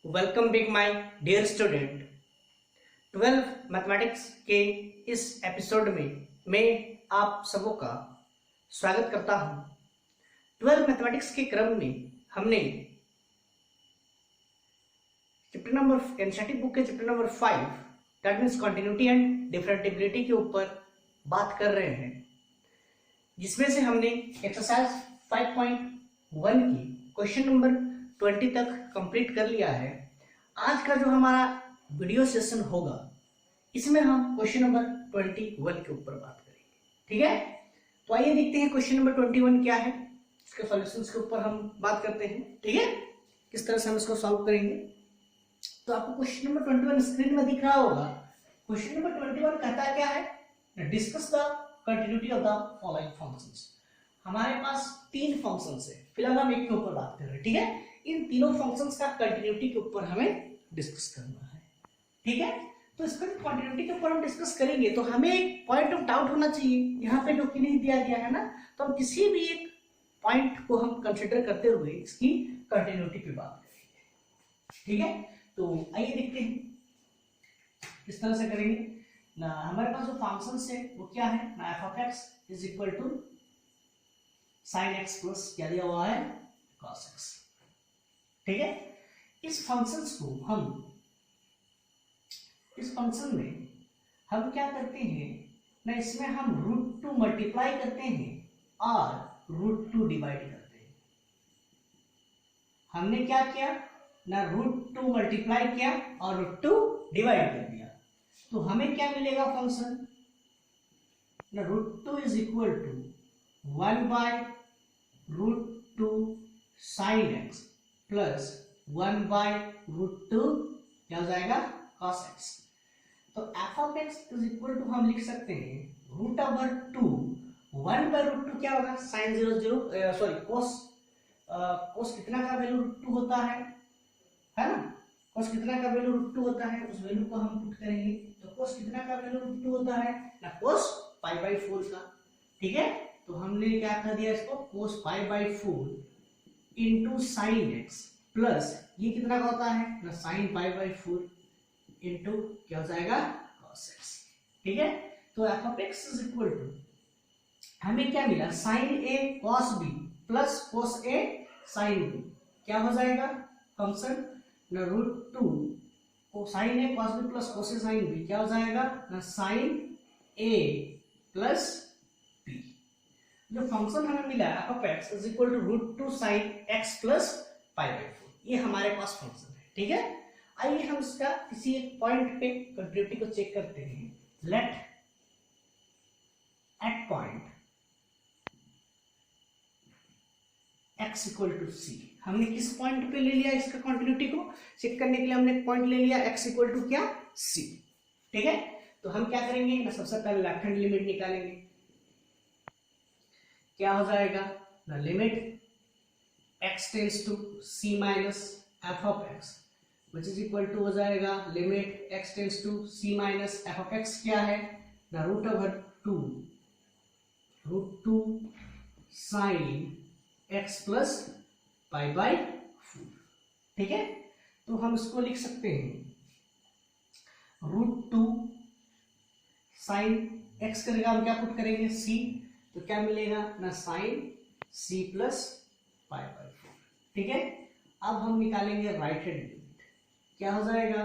Welcome back my dear student. 12 mathematics के इस episode में मैं आप सबों का स्वागत करता हूं। 12 मैथमेटिक्स के क्रम में हमने चैप्टर नंबर एनसीईआरटी बुक के chapter number 5 that means continuity and differentiability के ऊपर बात कर रहे हैं, जिसमें से हमने एक्सरसाइज 5.1 की क्वेश्चन नंबर 20 तक कंप्लीट कर लिया है। आज का जो हमारा वीडियो सेशन होगा इसमें हम क्वेश्चन नंबर 21 के ऊपर बात करेंगे। ठीक है, तो आइए देखते हैं क्वेश्चन नंबर 21 क्या है। इसके सॉल्यूशंस के ऊपर हम बात करते हैं। ठीक है, किस तरह से हम इसको सॉल्व करेंगे। तो आपको क्वेश्चन नंबर 21 स्क्रीन में दिख रहा होगा। क्वेश्चन नंबर 21 कहता क्या है, discuss the continuity of the following functions. हमारे पास तीन फंक्शंस है, फिलहाल हम एक के ऊपर बात कर रहे हैं। ठीक है, इन तीनों फंक्शंस का कंटिन्यूटी के ऊपर हमें डिस्कस करना है। ठीक है, तो इसका कंटिन्यूटी के ऊपर हम डिस्कस करेंगे तो हमें एक पॉइंट ऑफ डाउट होना चाहिए। यहाँ पे जो कि नहीं दिया गया है ना, तो हम किसी भी एक पॉइंट को हम कंसिडर करते हुए इसकी कंटिन्यूटी पे बात करेंगे। ठीक है, तो आइए देखते हैं किस तरह से करेंगे ना। हमारे पास जो फंक्शन है वो क्या है ना, f of x is equal to sine x plus क्या दिया हुआ है, कॉस एक्स। ठीक है, इस फंक्शन में हम क्या करते हैं ना, इसमें हम √2 मल्टीप्लाई करते हैं और √2 डिवाइड करते हैं। हमने क्या किया ना, √2 मल्टीप्लाई किया और √2 डिवाइड कर दिया, तो हमें क्या मिलेगा फंक्शन ना, √2 is equal to 1/√2 sine x plus 1/√2 क्या हो जाएगा, cos x। तो f of x is equal to हम लिख सकते हैं √2 1/√2 क्या होगा, साइन 0 सॉरी cos कितना का वैल्यू √2 होता है ना, cos कितना का वैल्यू √2 होता है, उस वैल्यू को हम पुट करेंगे। तो cos कितना का वैल्यू √2 होता है ना, cos π/4 का। ठीक है, तो हमने क्या कर दिया इसको, cos π/4 into sine x plus ये कितना का होता है ना, साइन π/4 इंटू क्या हो जाएगा, cos x। ठीक है, तो f of x is equal to हमें क्या मिला, sine a cos b plus cos a sine b क्या हो जाएगा फंक्शन ना, √2 को sine a cos b plus cos a sine b क्या हो जाएगा ना, साइन a प्लस b। जो फंक्शन हमें मिला f of x is equal to √2 sine x plus π/4, ये हमारे पास फंक्शन है। ठीक है, आइए हम इसका किसी एक पॉइंट पे कंटिन्यूटी को चेक करते हैं। Let at point x equal to c, हमने किस पॉइंट पे ले लिया इसका कंटिन्यूटी को चेक करने के लिए, हमने पॉइंट ले लिया x इक्वल टू क्या, c। ठीक है, तो हम क्या करेंगे ना, सबसे पहले लेफ्ट हैंड लिमिट निकालेंगे। क्या हो जाएगा ना, limit x tends to c minus f of x which is equal to हो जाएगा limit x tends to c minus f of x क्या है ना, √2 साइन x प्लस π/4। ठीक है, तो हम इसको लिख सकते हैं √2 साइन x करेगा, हम क्या पुट करेंगे c, तो क्या मिलेगा ना, साइन c प्लस π/4। ठीक है, अब हम निकालेंगे राइट हैंड लिमिट। क्या हो जाएगा,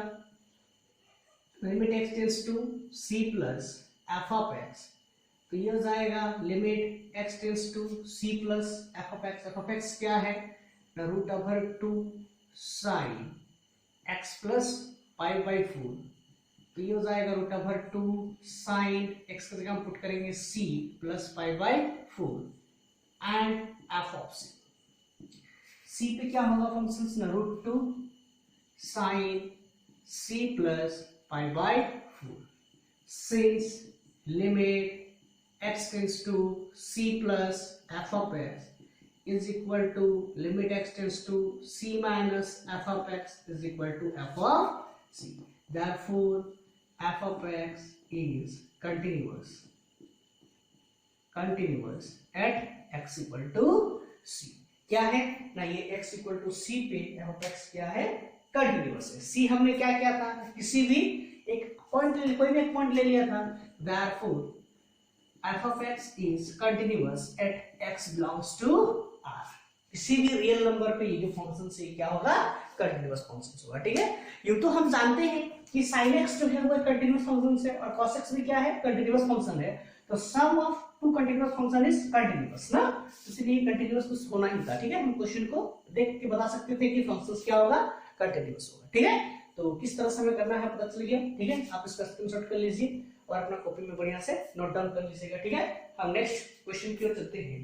limit x tends to c plus f of x, तो ये हो जाएगा limit x tends to c plus f of x। f of x क्या है √2 साइन x प्लस π/4, तो ये हो जाएगा √2 साइन x का जगह हम पुट करेंगे c plus π/4 and f of c। c पे क्या होगा फंक्शन ना, √2 sine c plus π/4 since limit x tends to c plus f of x is equal to limit x tends to c minus f of x is equal to f of c. Therefore, f of x is continuous at x equal to c। क्या है ना, ये x equal to c पे f of x क्या है, continuous है। सी हमने क्या किया था, किसी भी एक पॉइंट, कोई भी एक पॉइंट ले लिया था, therefore f of x is continuous at x belongs to R। किसी भी रियल नंबर पे ये जो फंक्शन से क्या होगा, कंटिन्यूअस फंक्शन होगा। ठीक है, ये तो हम जानते हैं कि sin x जो है वो कंटिन्यूअस फंक्शन है और cos x भी क्या है, कंटिन्यूअस फंक्शन है। तो sum of two continuous function is continuous ना, इसलिए कंटिन्यूअस कुछ होना ही था। ठीक है, हम क्वेश्चन को देख के बता सकते थे कि फंक्शन क्या होगा, कंटिन्यूअस होगा। ठीक है, तो किस तरह से हमें करना है पता चल गया। ठीक है, आप इसका स्क्रीनशॉट कर लीजिए और अपना कॉपी में बढ़िया से नोट डाउन कर लीजिएगा। ठीक है, हम नेक्स्ट क्वेश्चन की ओर चलते हैं।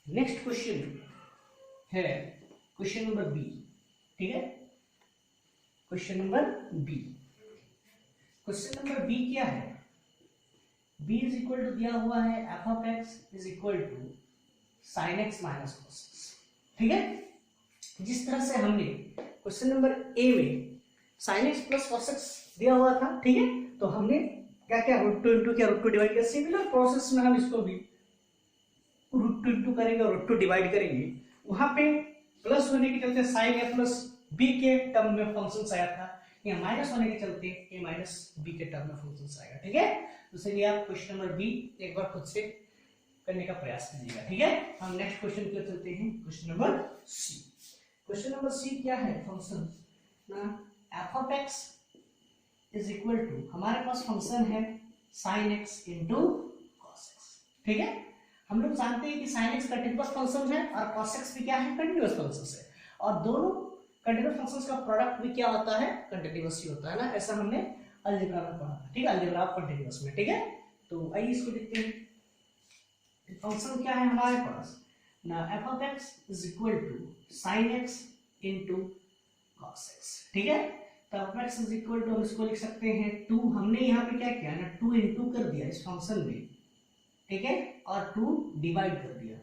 नेक्स्ट क्वेश्चन है क्वेश्चन नंबर बी। ठीक है, question number b. Question number b क्या है, b इज इक्वल टू दिया हुआ है f of x is equal to sin x minus cos x। ठीक है, जिस तरह से हमने क्वेश्चन नंबर ए में sin x plus cos x दिया हुआ था। ठीक है, तो हमने क्या क्या रूट टू इंटू क्या रूट टू डिवाइड किया, सिमिलर प्रोसेस में हम इसको भी रूट टू इंटू करेंगे और रूट टू डिवाइड करेंगे। वहां पे प्लस होने के चलते sin a प्लस b के टर्म में फंक्शन आया था, या माइनस होने के चलते a माइनस b के टर्म में फंक्शन आएगा। ठीक है, तो चलिए आप क्वेश्चन नंबर बी एक बार खुद से करने का प्रयास कीजिएगा। ठीक है, हम नेक्स्ट क्वेश्चन की ओर चलते हैं, question number c. Question number c क्या है, फंक्शन ना f of x is equal to, हमारे पास फंक्शन है sin x into cos x। ठीक है, हम लोग जानते हैं कि sin x कंटिन्यूअस फंक्शन है और cos x भी क्या है, कंटिन्यूअस फंक्शन है, और दोनों कंटिन्यूअस फंक्शंस का प्रोडक्ट भी क्या होता है, कंटिन्यूअस ही होता है ना, ऐसा हमने अलजेब्रा में पढ़ा था। ठीक है, अलजेब्रा ऑफ कंटिन्यूअस में। ठीक है, तो आइए इसको देखते हैं। फंक्शन क्या है हमारे पास ना, f of x is equal to sin x into cos x। ठीक है, तो f of x is equal to हम इसको लिख सकते हैं 2, हमने यहाँ पे क्या किया ना 2 इंटू कर दिया इस फंक्शन में। ठीक है, और 2 डिवाइड कर दिया,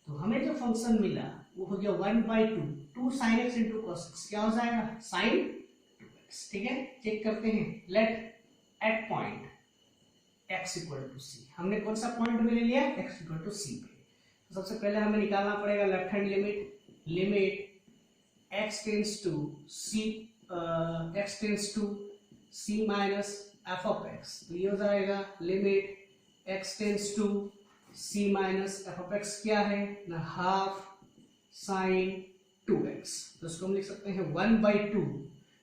तो हमें जो फंक्शन मिला वो हो गया 1/2 2 sin x into cos x, क्या हो जाएगा sin 2x। ठीक है, चेक करते हैं, let at point x equal to c, हमने कौन सा पॉइंट में ले लिया, x इक्वल टू c पे। तो सबसे पहले हमें निकालना पड़ेगा left hand limit x tends to c minus f of x, तो ये हो जाएगा limit x tends to c minus f of x क्या है ना, हाफ sin 2x। तो इसको हम लिख सकते हैं 1/2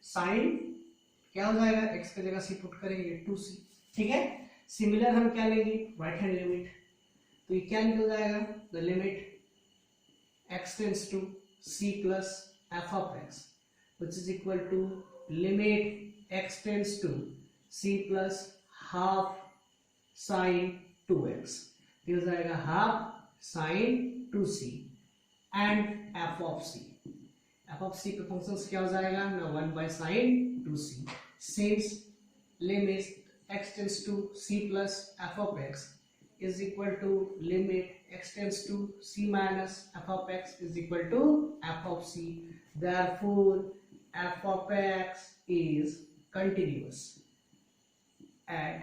sin, क्या हो जाएगा, x की जगह c पुट करेंगे 2c। ठीक है, सिमिलर हम क्या लेंगे, राइट हैंड लिमिट, तो ये क्या निकल जाएगा, the limit x tends to c plus f of x which is equal to limit x tends to c plus half sin 2x, ये हो जाएगा half sin 2c and f of c। f of c का function क्या हो जाएगा ना 1/sin 2c, since limit x tends to c plus f of x is equal to limit x tends to c minus f of x is equal to f of c, therefore f of x is continuous at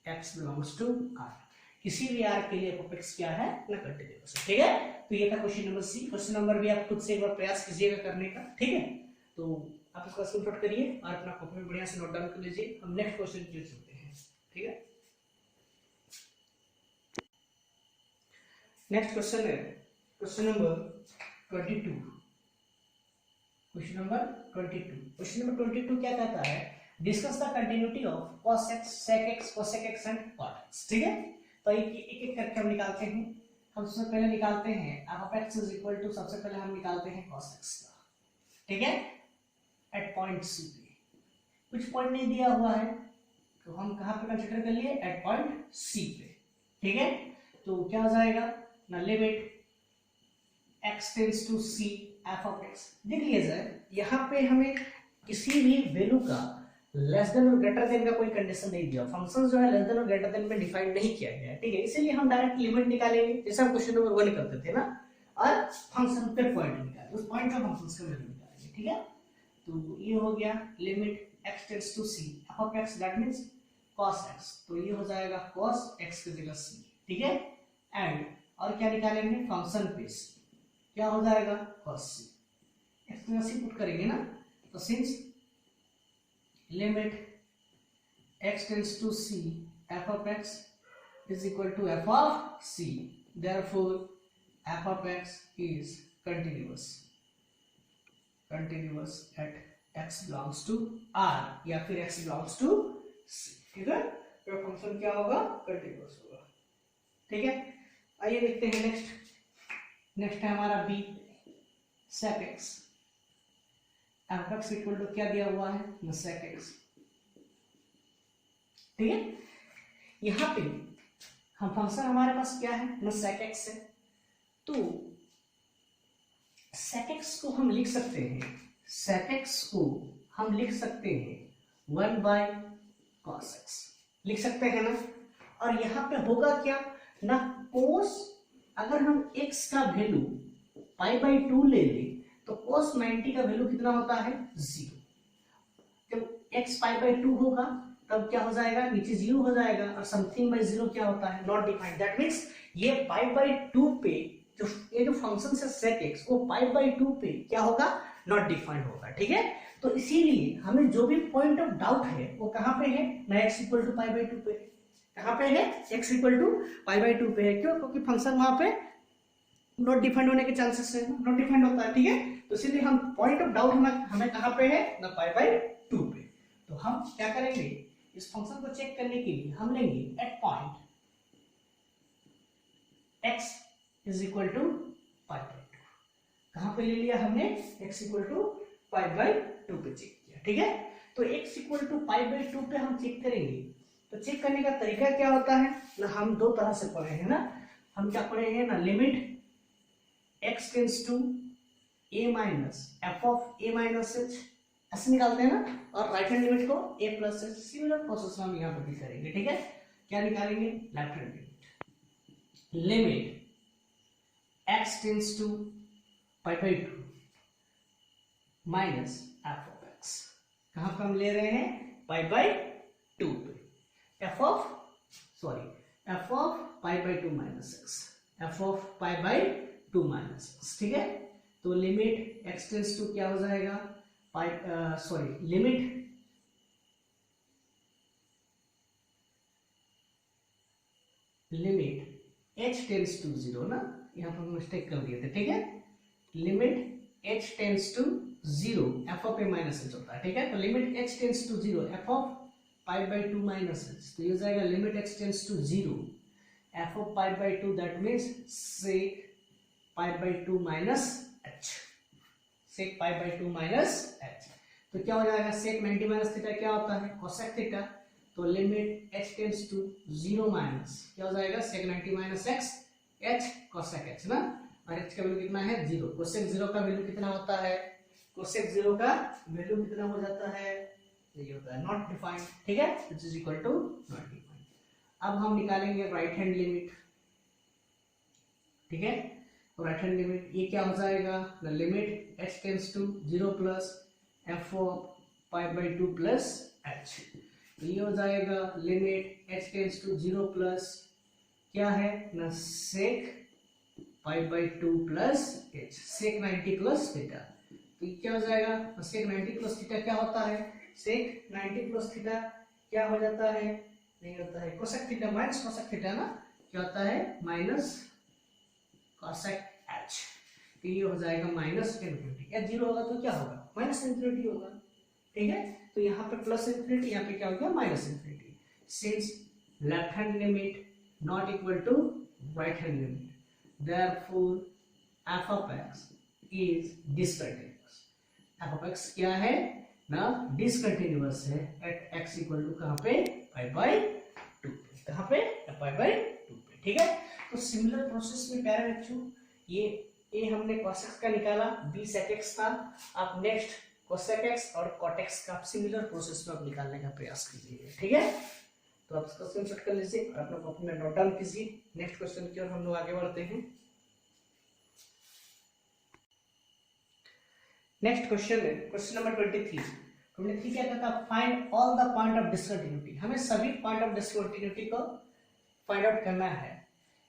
x belongs to r। किसी भी r के लिए f of x क्या है ना, continuous है। ठीक है, तो ये था question number c. Question number भी आप खुद से एक बार प्रयास कीजिएगा करने का। ठीक है, तो आप इसका स्क्रीनशॉट करिए और अपना कॉपी में बढ़िया से नोट डाउन कर लीजिए। हम नेक्स्ट क्वेश्चन की ओर चलते हैं। ठीक है, नेक्स्ट क्वेश्चन है क्वेश्चन नंबर 22। क्वेश्चन नंबर 22 क्या कहता है, discuss the continuity of cos x sec x cosec x and cot x। ठीक है, तो एक एक करके हम निकालते हैं। हम सबसे पहले निकालते हैं f of x is equal to, सबसे पहले हम निकालते हैं cos x का। ठीक है, एट पॉइंट c पे, कुछ पॉइंट नहीं दिया हुआ है तो हम कहां पे कंसीडर कर लिए, एट पॉइंट c पे। ठीक है, तो क्या हो जाएगा ना, limit x tends to c f of x। देख लीजिए यहाँ पे हमें किसी भी वैल्यू का लेस देन और ग्रेटर देन का कोई कंडीशन नहीं दिया, फंक्शन जो है लेस देन और ग्रेटर देन में डिफाइन नहीं किया गया है। ठीक है, इसीलिए हम डायरेक्ट लिमिट निकालेंगे जैसे हम क्वेश्चन नंबर 1 करते थे ना, और फंक्शन पे पॉइंट निकालेंगे, उस पॉइंट पे फंक्शन का वैल्यू निकालेंगे। ठीक है, तो ये हो गया limit x tends to c f of x, that means cos x, तो ये हो जाएगा cos x की जगह c। ठीक है, एंड और क्या निकालेंगे, फंक्शन पे c। क्या हो जाएगा cos c, x में c पुट करेंगे ना, तो since limit x tends to c f of x is equal to f of c, therefore f of x is continuous at x belongs to r या फिर x belongs to c, ठीक है। तो function क्या होगा, continuous होगा, ठीक है। आइए देखते हैं नेक्स्ट है हमारा b sec x, f x equal to क्या दिया हुआ है न sec x, ठीक है। यहाँ पे हम फंक्शन हमारे पास क्या है न sec x है, तो sec x को हम लिख सकते हैं, sec x को हम लिख सकते हैं 1 by cos x लिख सकते हैं ना। और यहाँ पे होगा क्या ना cos, अगर हम x का वैल्यू π/2 ले ले तो cos 90 का वैल्यू कितना होता है 0। जब x π/2 होगा तब क्या हो जाएगा, नीचे 0 हो जाएगा, और समथिंग बाय 0 क्या होता है नॉट डिफाइंड। दैट मीन्स ये π/2 पे ये जो फंक्शन है sec x वो π/2 पे क्या होगा नॉट डिफाइंड होगा, ठीक है। तो इसीलिए हमें जो भी पॉइंट ऑफ डाउट है वो कहाँ पे है ना, x इक्वल टू π/2 पे, कहाँ पे है x इक्वल टू π/2 पे है। क्यों, क्योंकि फंक्शन वहां पे नॉट डिफाइंड होने के चांसेस है, नॉट डिफाइंड होता है, ठीक है। तो इसीलिए हम पॉइंट ऑफ डाउट हमें कहाँ पे है ना π/2 पे। तो हम क्या करेंगे, इस फंक्शन को चेक करने के लिए हम लेंगे at point x is equal to π/2। कहां पे ले लिया हमने, x इक्वल टू π/2 पे चेक किया, ठीक है। तो x इक्वल टू π/2 पे हम चेक करेंगे, तो चेक करने का तरीका क्या होता है ना, हम दो तरह से पढ़े हैं ना। हम क्या पढ़े हैं ना, limit x tends to a minus f of a minus h ऐसे निकालते हैं ना, और राइट हैंड लिमिट को a plus h, similar process हम यहाँ पे भी करेंगे, ठीक है। क्या निकालेंगे, left hand limit x tends to π/2 minus f of x, कहां पर हम ले रहे हैं π/2 पे, f of π/2 minus x, f of π/2 minus x, ठीक है। तो लिमिट x टेंड्स टू क्या हो जाएगा लिमिट h टेंड्स टू 0 ना, यहाँ पर मिस्टेक कर दिए थे, ठीक है। Limit h tends to 0 f of a minus h होता है, ठीक है। तो limit h tends to 0 f of π/2 minus h, तो ये हो जाएगा limit h tends to 0 f of π/2, that means sec π/2 minus h, sec π/2 minus h। तो क्या हो जाएगा, sec 90 माइनस थीटा क्या होता है cosec थीटा, तो limit h tends to 0 minus क्या हो जाएगा sec 90 minus x h cosec h ना, और h का वैल्यू कितना है 0। cosec 0 का वैल्यू कितना होता है, cosec 0 का वैल्यू कितना हो जाता है, ये होता है नॉट डिफाइंड, ठीक है, which is equal to not defined. अब हम निकालेंगे राइट हैंड लिमिट, ठीक है। राइट हैंड लिमिट ये क्या हो जाएगा, the limit h tends to 0 plus f of π/2 plus h, ये हो जाएगा limit h tends to 0 plus क्या है ना sec π/2 plus h, sec 90 plus theta. तो ये क्या हो जाएगा, sec 90 प्लस थीटा क्या होता है, sec 90 प्लस थीटा क्या हो जाता है, नहीं होता है cosec theta minus cosec theta ना, क्या होता है माइनस cosec h। तो ये हो जाएगा माइनस इन्फिनिटी, h 0 होगा तो क्या होगा माइनस इन्फिनिटी होगा, ठीक है। तो यहाँ पे प्लस इन्फिनिटी, यहाँ पे क्या हो गया minus infinity. Since left hand limit not equal to right hand limit, therefore f of x is discontinuous। f of x क्या है ना, डिसकंटिन्यूअस है एट x इक्वल टू कहाँ पे π/2 पे, कहाँ पे π/2 पे, ठीक है। तो सिमिलर प्रोसेस में प्यारे बच्चों, ये a हमने cos x का निकाला, b sec x था, आप नेक्स्ट cosec x और cot x का सिमिलर प्रोसेस में आप निकालने का प्रयास कीजिए, ठीक है। तो आप इसका स्क्रीनशॉट कर लीजिए और अपना कॉपी में नोट डाउन कीजिए। नेक्स्ट क्वेश्चन की ओर हम लोग आगे बढ़ते हैं। नेक्स्ट क्वेश्चन है क्वेश्चन नंबर 23 क्या कहता है, find all the point of discontinuity. हमें सभी पॉइंट ऑफ डिसकंटिन्यूटी को फाइंड आउट करना है।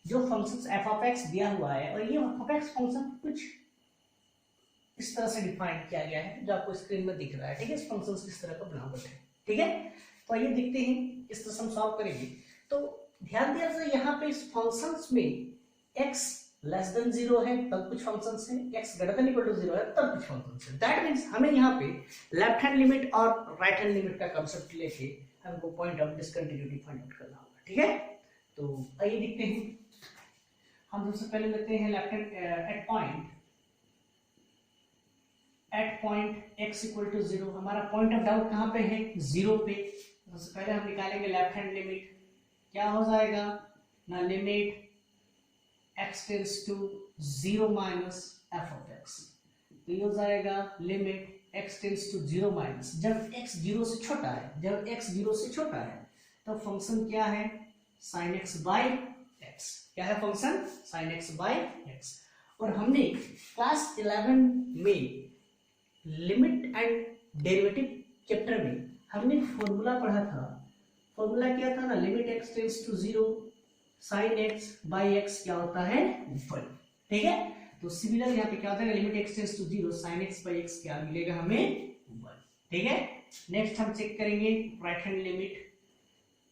जो फंक्शन एफ ऑफ एक्स दिया हुआ है और ये एफ ऑफ एक्स फंक्शन कुछ इस तरह से डिफाइन किया गया है जो आपको स्क्रीन में दिख रहा है, ठीक है। इस फंक्शन किस तरह का बनावट है, ठीक है। तो आइए देखते हैं इस तरह से हम सॉल्व करेंगे। तो ध्यान दिया जाए यहाँ पे इस फंक्शंस में x लेस देन 0 है तब कुछ फंक्शंस है, x greater than equal to 0 है तब कुछ फंक्शंस है। दैट मींस हमें यहाँ पे लेफ्ट हैंड लिमिट और राइट हैंड लिमिट का कांसेप्ट लेके हमको point of discontinuity find out करना होगा, ठीक है। तो आइए देखते हैं। हम सबसे पहले लेते हैं left hand at point x equal to 0। हमारा पॉइंट ऑफ डाउट कहाँ पे है, 0 पे। सबसे पहले हम निकालेंगे लेफ्ट हैंड लिमिट, क्या हो जाएगा ना, limit x tends to 0 minus f of x. तो ये हो जाएगा limit x tends to 0 minus, जब x 0 से छोटा है, जब x 0 से छोटा है तब फंक्शन क्या है, sin x बाई एक्स। क्या है function, sin x by x. और हमने क्लास 11 में लिमिट एंड डेरिवेटिव चैप्टर में हमने फॉर्मूला पढ़ा था। फॉर्मूला क्या था ना, limit x tends to 0 sin x by x क्या होता है 1, ठीक है। तो सिमिलर यहाँ पे क्या होता है, limit x tends to 0 sin x by x क्या मिलेगा हमें 1, ठीक है। नेक्स्ट हम चेक करेंगे right hand limit.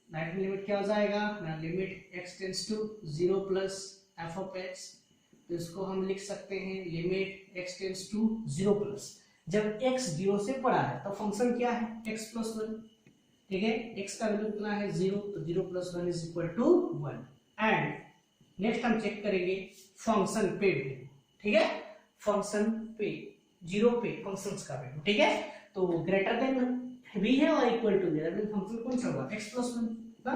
Right hand limit क्या हो जाएगा ना, limit x tends to 0 plus f of x. तो इसको हम लिख सकते हैं limit x tends to 0 plus, जब x 0 से बड़ा है तो फंक्शन क्या है x प्लस 1, ठीक है। x का वैल्यू कितना है 0, तो 0 plus 1 is equal to 1। And next हम चेक करेंगे फंक्शन पे, ठीक है। फंक्शन पे 0 पे फंक्शंस का वैल्यू, ठीक है। तो ग्रेटर देन भी है और इक्वल टू भी है, फंक्शन कौन सा होगा x प्लस 1 का।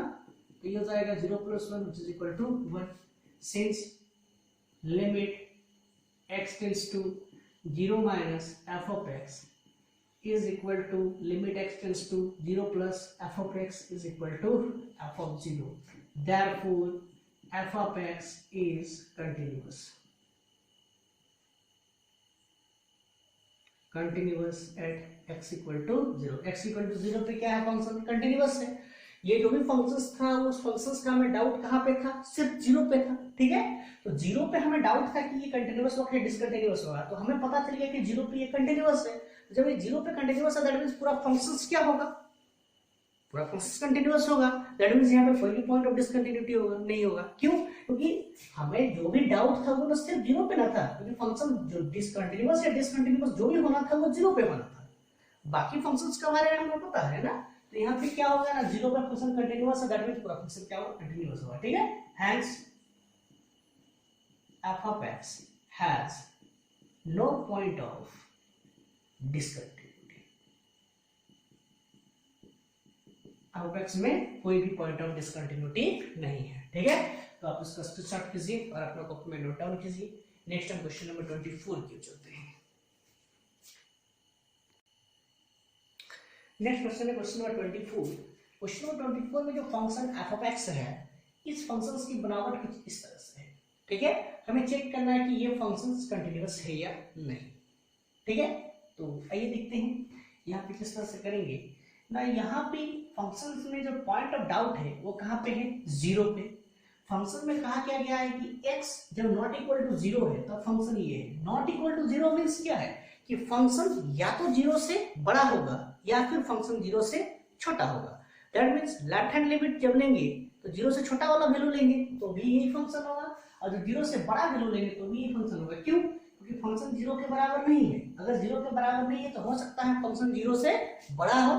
तो ये हो जाएगा 0 plus 1 which is equal to 1। Since limit x tends to 0 minus f of x is equal to limit x tends to 0 plus f of x is equal to f of 0. Therefore, f of x is continuous. Continuous at x equal to 0. x equal to 0 पे क्या है function continuous है। ये जो भी functions था उस functions का हमें डाउट कहाँ पे था, सिर्फ 0 पे था, ठीक है। तो 0 पे हमें डाउट था कि ये कंटिन्यूअस होगा या डिसकंटिन्यूअस होगा, तो हमें पता चल गया कि 0 पे ये कंटिन्यूअस है। जब ये 0 पे कंटिन्यूअस है दैट मींस पूरा फंक्शंस क्या होगा, पूरा फंक्शंस कंटिन्यूअस होगा। दैट मींस यहाँ पे कोई भी पॉइंट ऑफ डिसकंटिन्यूटी होगा नहीं होगा। क्यों, क्योंकि हमें जो भी डाउट था वो सिर्फ 0 पे ना था, क्योंकि फंक्शन जो डिसकंटिन्यूअस या डिसकंटिन्यूअस जो भी होना था वो 0 पे होना था। बाकी फंक्शंस के बारे में हमें पता है ना। तो यहाँ पे क्या होगा ना, 0 पे फंक्शन कंटिन्यूअस है दैट मींस पूरा फंक्शन क्या होगा कंटिन्यूअस होगा, ठीक है। Hence f of x has no point of discontinuity। f of x में कोई भी पॉइंट ऑफ डिसकंटिन्यूटी नहीं है, ठीक है। तो आप इसका स्क्रीनशॉट कीजिए और अपना कॉपी में नोट डाउन कीजिए। नेक्स्ट हम क्वेश्चन नंबर 24 की चलते हैं। नेक्स्ट क्वेश्चन है क्वेश्चन नंबर 24। क्वेश्चन नंबर 24 में जो फंक्शन f of x है, इस फंक्शन की बनावट कुछ इस तरह से है, ठीक है। हमें चेक करना है कि ये फंक्शंस कंटिन्यूअस है या नहीं, ठीक है। तो आइए देखते हैं यहाँ पे किस तरह से करेंगे ना। यहाँ पे फंक्शंस में जो पॉइंट ऑफ डाउट है वो कहाँ पे है 0 पे। फंक्शन में कहा क्या गया है कि x जब नॉट इक्वल टू 0 है तब फंक्शन ये है। नॉट इक्वल टू 0 मींस क्या है कि फंक्शन या तो 0 से बड़ा होगा या फिर फंक्शन 0 से छोटा होगा। That means left hand limit जब लेंगे तो 0 से छोटा वाला वैल्यू लेंगे तो भी यही फंक्शन होगा, और जब 0 से बड़ा वैल्यू लेंगे तो भी यही फंक्शन होगा। क्यों, क्योंकि फंक्शन 0 के बराबर नहीं है। अगर 0 के बराबर नहीं है तो हो सकता है फंक्शन 0 से बड़ा हो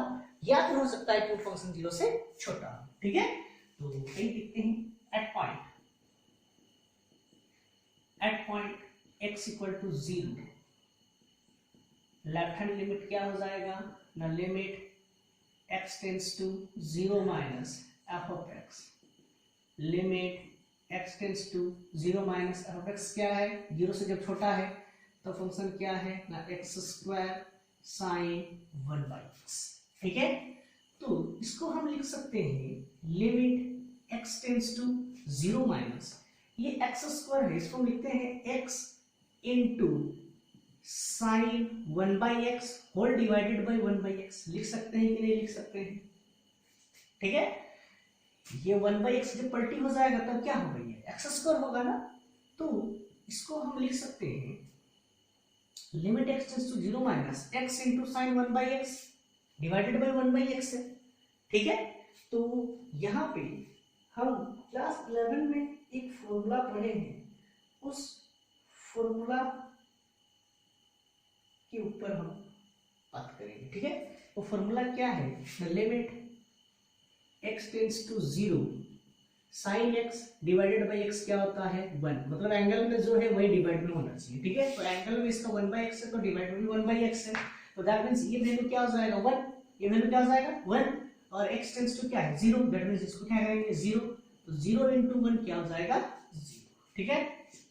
या फिर हो सकता है कि फंक्शन 0 से छोटा हो, ठीक है। तो यही देखते हैं at point x equal to 0 left hand limit क्या हो जाएगा ना, limit x tends to 0 minus f of x। Limit x tends to 0 minus f of x क्या है, 0 से जब छोटा है तो फंक्शन क्या है ना, x स्क्वायर साइन 1/x, ठीक है। तो इसको हम लिख सकते हैं limit x tends to 0 minus, ये x स्क्वायर है, इसको लिखते हैं x into sine 1/x whole divided by 1/x। लिख सकते हैं कि नहीं लिख सकते हैं, ठीक है। ये 1/x जब पलटी हो जाएगा तब क्या होगा, ये एक्स स्क्वायर होगा ना। तो इसको हम लिख सकते हैं limit x tends to 0 minus x into sine 1/x divided by 1/x है। ठीक है, तो यहाँ पे हम क्लास 11 में एक फॉर्मूला पढ़े हैं, उस फॉर्मूला के ऊपर हम बात करेंगे। ठीक है, वो फॉर्मूला क्या है, the limit x tends to 0 sine x divided by x क्या होता है 1, मतलब एंगल में जो है वही डिवाइड में होना चाहिए। ठीक है, तो एंगल में इसका 1/x है तो डिवाइड में भी 1/x है, तो दैट मींस ये वैल्यू क्या हो जाएगा 1, ये वैल्यू क्या हो जाएगा 1, और x टेंड्स टू क्या है 0, दैट मींस इसको क्या करेंगे 0, तो 0 into 1 क्या हो जाएगा 0। ठीक है,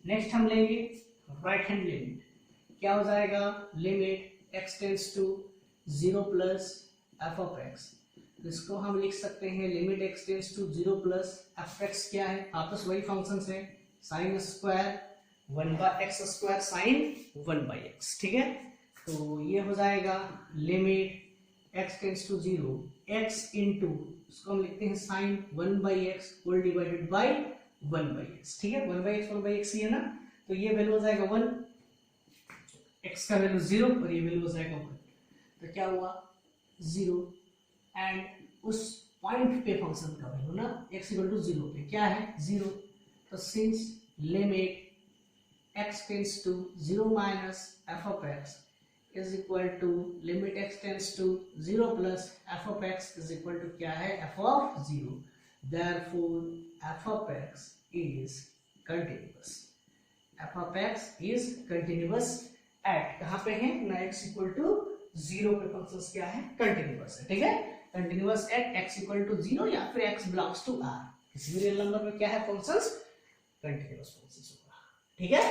नेक्स्ट हम लेंगे राइट हैंड लिमिट, क्या हो जाएगा limit x tends to 0 plus f of x, इसको हम लिख सकते हैं limit x tends to 0 plus f x क्या है, आपस वही फंक्शंस है, sine square 1/x square sine 1/x। ठीक है, तो ये हो जाएगा limit x tends to 0 x into, इसको हम लिखते हैं sign 1/x whole divided by 1/x। ठीक है, 1/x ही है ना, तो ये वैल्यू हो जाएगा 1, x का वैल्यू 0 और ये वैल्यू हो जाएगा 1, तो क्या हुआ 0, एंड उस पॉइंट पे फंक्शन का वैल्यू ना x इक्वल टू 0 पे क्या है 0, तो since limit x tends to 0 minus f of x is equal to limit x tends to 0 plus f of x is equal to क्या है f of 0, therefore f of x is continuous, f of x is continuous at कहाँ पे है ना x equal to 0 पे functions क्या है continuous है। ठीक है, continuous at x equal to 0 या फिर x belongs to r, किसी भी रियल नंबर पे क्या है फंक्शंस कंटिन्यूअस फंक्शंस होगा। ठीक है,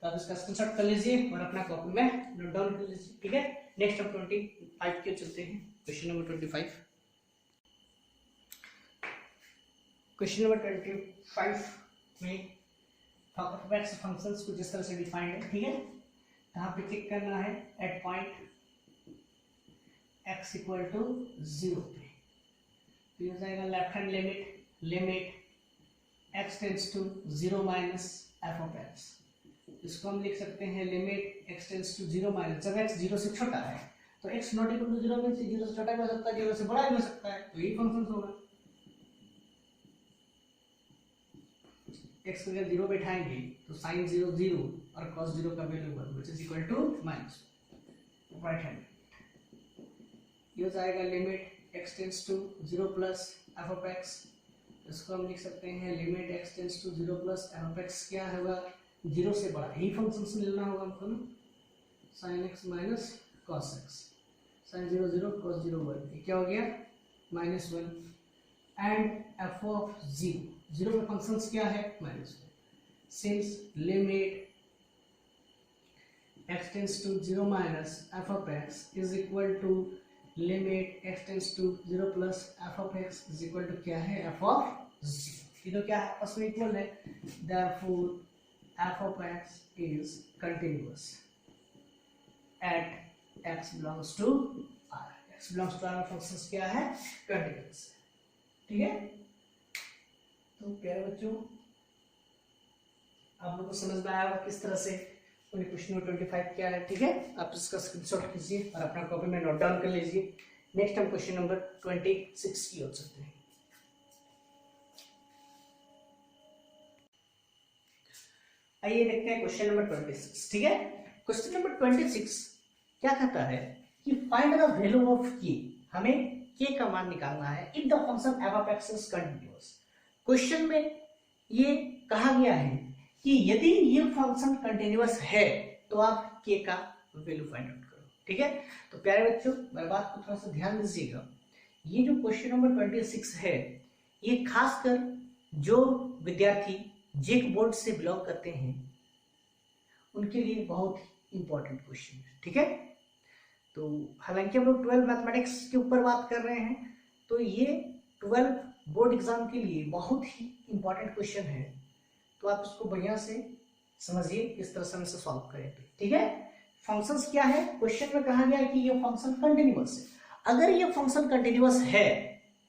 तो आप इसका स्क्रीनशॉट कर लीजिए और अपना कॉपी में नोट डाउन कर लीजिए। ठीक है, नेक्स्ट हम 25 के चलते हैं, क्वेश्चन नंबर 25। क्वेश्चन नंबर 25 में फंक्शंस को जिस तरह से डिफाइंड है, ठीक है, यहाँ पे टिक करना है at point x equal to 0 पे, तो ये हो जाएगा left hand limit x tends to 0 minus f of x, इसको हम लिख सकते हैं limit x tends to 0 minus, जब x 0 से छोटा है तो x not equal to 0 means 0 से छोटा भी हो सकता है 0 से बड़ा भी हो सकता है, तो यही फंक्शन होगा। x को अगर 0 बैठाएंगे तो sin 0 0 और cos 0 का value 1 which is equal to minus right hand, ये हो जाएगा limit x tends to 0 plus f of x, इसको हम लिख सकते हैं limit x tends to 0 plus f of x क्या होगा 0 से बड़ा, यही फंक्शन से लेना होगा हमको ना, sin x minus cos x, sin 0 0 cos 0 1, ये क्या हो गया माइनस 1, एंड f ऑफ 0 का फंक्शंस क्या है minus 1, since limit x tends to 0 minus f of x is equal to limit x tends to 0 plus f of x is equal to क्या है f of 0, ये तो क्या है आपस में इक्वल है, therefore f of x is continuous at x belongs to r, x belongs to r functions क्या है कंटिन्यूअस। ठीक है, तो प्यारे बच्चों आप लोगों को समझ में आया होगा किस तरह से क्वेश्चन नंबर 25 क्या है। ठीक है, आप इसका स्क्रीनशॉट कीजिए और अपना कॉपी में नोट डाउन कर लीजिए। नेक्स्ट हम क्वेश्चन नंबर 26 की ओर चलते हैं। आइए देखते हैं क्वेश्चन नंबर 26। ठीक है, क्वेश्चन नंबर 26 क्या कहता है कि find the value of k, हमें k का मान निकालना है if the function f of x is continuous. Question में ये कहा गया है कि यदि ये फंक्शन कंटीन्यूअस है तो आप k का वैल्यू फाइंड आउट करो। ठीक है, तो प्यारे बच्चों मेरी बात को थोड़ा सा ध्यान दीजिएगा, ये जो क्वेश्चन नंबर 26 है ये खासकर जो विद्यार्थी जेक बोर्ड से बिलोंग करते हैं उनके लिए बहुत इंपॉर्टेंट क्वेश्चन है। ठीक है, तो हालांकि हम लोग 12 मैथमेटिक्स के ऊपर बात कर रहे हैं, तो ये 12 बोर्ड एग्जाम के लिए बहुत ही इंपॉर्टेंट क्वेश्चन है, तो आप इसको बढ़िया से समझिए किस तरह से हम इसे सॉल्व करेंगे। ठीक है, फंक्शंस क्या है, क्वेश्चन में कहा गया है कि ये फंक्शन कंटिन्यूअस है। अगर ये फंक्शन कंटिन्यूअस है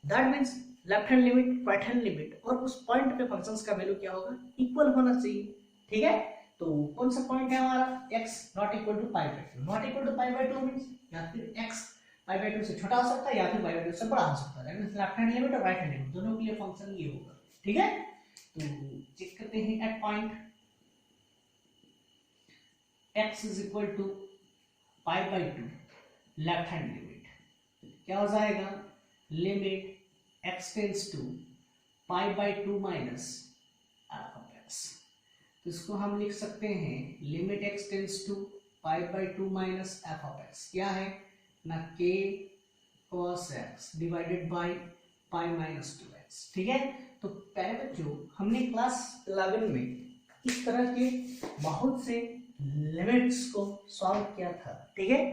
that means left hand limit, right hand limit, और उस पॉइंट पे फंक्शंस का वैल्यू क्या होगा, इक्वल होना चाहिए। ठीक है, तो कौन सा पॉइंट है हमारा, x not equal to pi by two. Not equal to pi by two means या फिर x पाई बाई टू से छोटा हो सकता है या फिर पाई बाई टू से बड़ा हो सकता है। लेफ्ट हैंड लिमिट और राइट हैंड लिमिट दोनों के लिए फंक्शन ये होगा। ठीक है, तो चेक करते हैं at point x is equal to pi by two, left hand limit क्या हो जाएगा, limit x tends to pi by two minus f of x। तो इसको हम लिख सकते हैं limit x tends to pi by two minus f of x क्या है ना, k cos x divided by pi minus two x. ठीक है, तो पहले बच्चों हमने क्लास 11 में इस तरह के बहुत से लिमिट्स को सॉल्व किया था। ठीक है,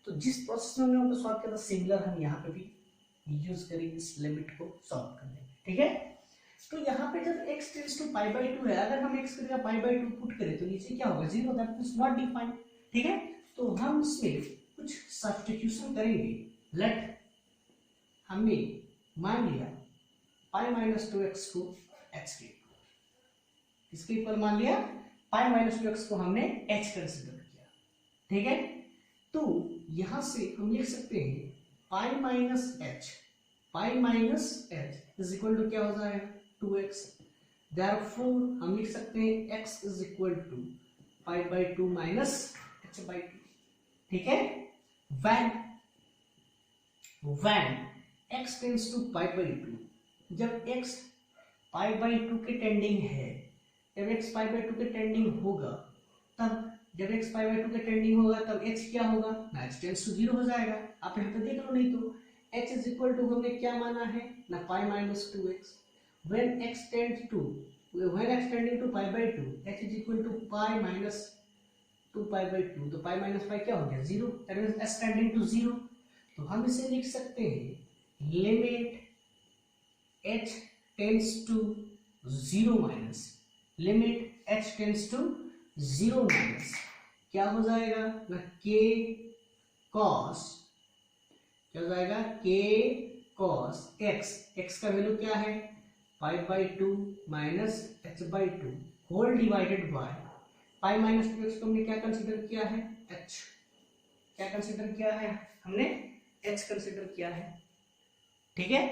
तो जिस प्रोसेस में हमने सॉल्व किया था सिमिलर हम यहाँ पे भी यूज करेंगे इस लिमिट को सॉल्व करने में। ठीक है, तो यहाँ पे जब x tends to pi by two है, अगर हम x की जगह पाई बाई टू पुट करें तो नीचे क्या होगा, zero, that is not defined. ठीक है, तो हम इसमें कुछ सब्स्टिट्यूशन करेंगे। लेट हमने मान लिया पाई माइनस टू एक्स को h के इसके ऊपर मान लिया पाई माइनस टू एक्स को हमने h कंसिडर किया। ठीक है, तो यहां से हम लिख सकते हैं pi minus h is equal to क्या हो जाएगा 2x। देयरफॉर हम लिख सकते हैं x is equal to pi by two minus h by two. ठीक है, when x tends to pi by two, जब x पाई बाई टू के टेंडिंग है, जब x पाई बाई टू के टेंडिंग होगा तब, जब x पाई बाई टू के टेंडिंग होगा तब h क्या होगा ना, h टेंड्स टू जीरो हो जाएगा। आप यहाँ पे देख लो, नहीं तो h इज इक्वल टू हमने क्या माना है ना pi minus two x. when x tending to pi by two, h is equal to pi minus two pi by two, तो पाई माइनस पाई क्या हो गया zero, that means h tending to zero. तो हम इसे लिख सकते हैं limit h tends to zero minus, limit h tends to zero minus क्या हो जाएगा ना, k cos, क्या हो जाएगा k cos x, x का वैल्यू क्या है pi by two minus h by two whole divided by pi minus two x को हमने क्या कंसिडर किया है h, क्या कंसिडर किया है हमने h कंसिडर किया है। ठीक है,